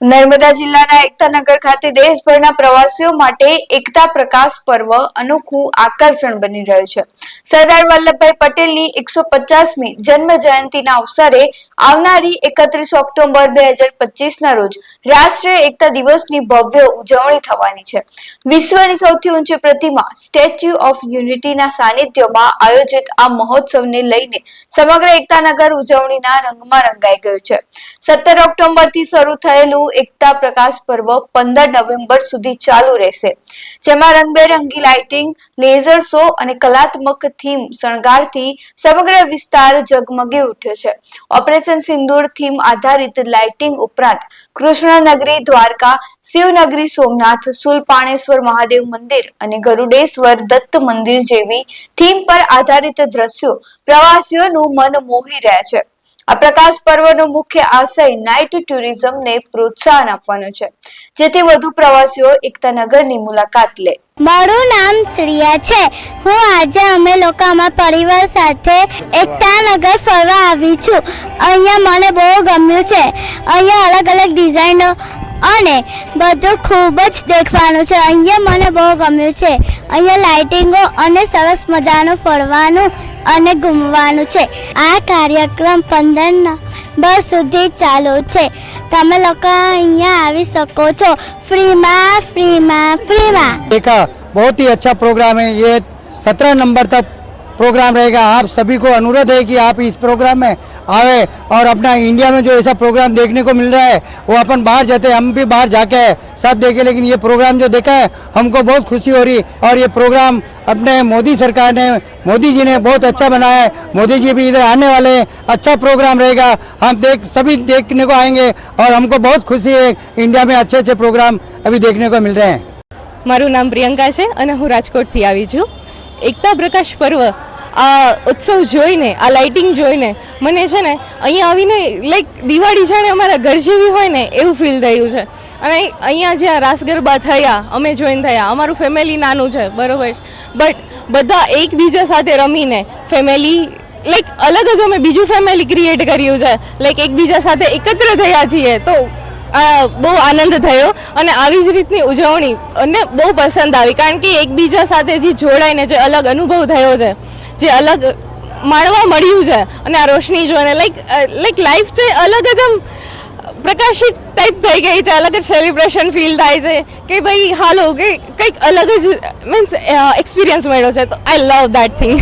નર્મદા જિલ્લાના એકતાનગર ખાતે દેશભરના પ્રવાસીઓ માટે એકતા પ્રકાશ પર્વ અનોખું આકર્ષણ બની રહ્યું છે। સરદાર વલ્લભભાઈ પટેલની 150મી જન્મ જયંતિના અવસરે આવનારી 31 ઓક્ટોબર 2025ના રોજ રાષ્ટ્રીય એકતા દિવસની ભવ્ય ઉજવણી થવાની છે। વિશ્વની સૌથી ઊંચી પ્રતિમા સ્ટેચ્યુ ઓફ યુનિટીના સાનિધ્યમાં આયોજિત આ મહોત્સવને લઈને સમગ્ર એકતાનગર ઉજવણીના રંગમાં રંગાઈ ગયું છે। 17 ઓક્ટોબરથી શરૂ થયેલું એકતા પ્રકાશ પર્વ 15 નવેમ્બર સુધી ચાલુ રહેશે, જેમાં રંગબેરંગી લાઇટિંગ, લેઝર શો અને કલાત્મક થીમ શણગારથી સમગ્ર વિસ્તાર ઝગમગી ઉઠ્યો છે। ઓપરેશન સિંદૂર થીમ આધારિત લાઇટિંગ ઉપરાંત કૃષ્ણનગરી દ્વારકા, શિવનગરી સોમનાથ, શૂલપાણેશ્વર મહાદેવ મંદિર અને ગરુડેશ્વર દત્ત મંદિર જેવી થીમ પર આધારિત દ્રશ્યો પ્રવાસીઓનું મન મોહી રહ્યા છે। આ પ્રકાશ પર્વનો મુખ્ય આશય નાઇટ ટુરિઝમને પ્રોત્સાહન આપવાનો છે, જેથી વધુ પ્રવાસીઓ એકતાનગરની મુલાકાત લે। મારું નામ શ્રેયા છે। હું આજે અમે લોકો અમારા પરિવાર સાથે એકતાનગર ફરવા આવી છું। અહીંયા મને બહુ ગમ્યું છે। અહીંયા અલગ અલગ ડિઝાઇનો અને બધું ખૂબ જ દેખવાનું છે। અહીંયા મને બહુ ગમ્યું છે। અહીંયા લાઇટિંગો અને સરસ મજાનું ફરવાનું અને ઘૂમવાનું છે। આ કાર્યક્રમ 15 નવેમ્બર સુધી ચાલુ છે। તમે લોકો અહીંયા આવી શકો છો फ्री। देखा बहुत ही अच्छा प्रोग्राम है। ये 17 नवंबर तक प्रोग्राम रहेगा। आप सभी को अनुरोध है कि आप इस प्रोग्राम में आवे और अपना इंडिया में जो ऐसा प्रोग्राम देखने को मिल रहा है वो अपन बाहर जाते हैं, हम भी बाहर जाके सब देखे, लेकिन ये प्रोग्राम जो देखा है हमको बहुत खुशी हो रही। और ये प्रोग्राम अपने मोदी सरकार ने, मोदी जी ने बहुत अच्छा बनाया है। मोदी जी भी इधर आने वाले हैं। अच्छा प्रोग्राम रहेगा, हम सभी देखने को आएंगे और हमको बहुत खुशी है इंडिया में अच्छे अच्छे प्रोग्राम अभी देखने को मिल रहे हैं। મારું નામ પ્રિયંકા છે અને હું રાજકોટથી આવી છું। એકતા પ્રકાશ પર્વ આ ઉત્સવ જોઈને, આ લાઇટિંગ જોઈને મને છે ને અહીંયા આવીને લાઈક દિવાળી જાણે અમારા ઘર જેવી હોય ને એવું ફીલ થયું છે। અને અહીંયા જ્યાં રાસ ગરબા થયા, અમે જોઈન થયા, અમારું ફેમિલી નાનું છે બરોબર, બટ બધા એકબીજા સાથે રમીને ફેમિલી લાઈક અલગ જ અમે બીજું ફેમિલી ક્રિએટ કર્યું છે। લાઈક એકબીજા સાથે એકત્ર થયા છીએ તો બહુ આનંદ થયો અને આવી જ રીતની ઉજવણી અને બહુ પસંદ આવી, કારણ કે એકબીજા સાથે જે જોડાઈને જે અલગ અનુભવ થયો છે, જે અલગ માણવા મળ્યું છે અને આ રોશની જોઈને લાઈક લાઈફ છે અલગ જ આમ પ્રકાશિત ટાઈપ થઈ ગઈ છે। અલગ જ સેલિબ્રેશન ફીલ થાય છે કે ભાઈ હાલો કે કંઈક અલગ જ મીન્સ એક્સપિરિયન્સ મળ્યો છે, તો આઈ લવ ધેટ થિંગ।